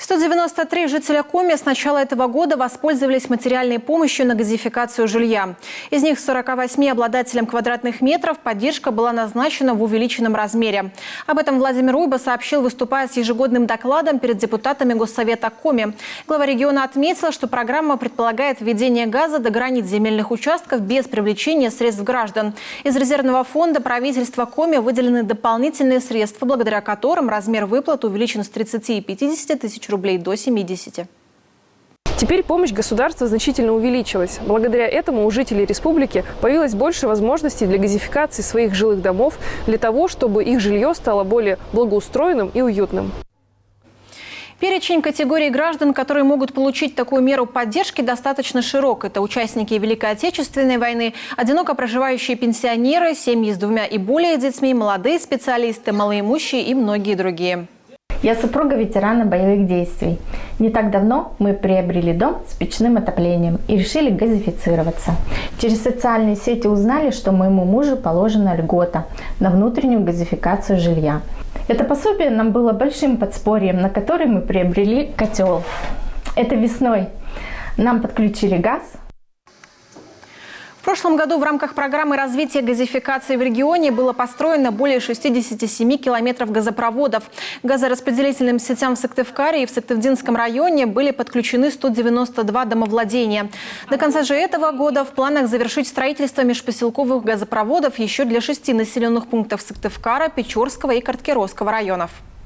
193 жителя Коми с начала этого года воспользовались материальной помощью на газификацию жилья. Из них 48 обладателям квадратных метров поддержка была назначена в увеличенном размере. Об этом Владимир Уйба сообщил, выступая с ежегодным докладом перед депутатами Госсовета Коми. Глава региона отметила, что программа предполагает введение газа до границ земельных участков без привлечения средств граждан. Из резервного фонда правительства Коми выделены дополнительные средства, благодаря которым размер выплат увеличен с 30 и 50 тысяч рублей до 70. Теперь помощь государства значительно увеличилась. Благодаря этому у жителей республики появилось больше возможностей для газификации своих жилых домов, для того, чтобы их жилье стало более благоустроенным и уютным. Перечень категорий граждан, которые могут получить такую меру поддержки, достаточно широк. Это участники Великой Отечественной войны, одиноко проживающие пенсионеры, семьи с 2 и более детьми, молодые специалисты, малоимущие и многие другие. Я супруга ветерана боевых действий. Не так давно мы приобрели дом с печным отоплением и решили газифицироваться. Через социальные сети узнали, что моему мужу положена льгота на внутреннюю газификацию жилья. Это пособие нам было большим подспорьем, на который мы приобрели котел. Это весной нам подключили газ. В прошлом году в рамках программы развития газификации в регионе было построено более 67 километров газопроводов. К газораспределительным сетям в Сыктывкаре и в Сыктывдинском районе были подключены 192 домовладения. До конца же этого года в планах завершить строительство межпоселковых газопроводов еще для 6 населенных пунктов Сыктывкара, Печорского и Карткеровского районов.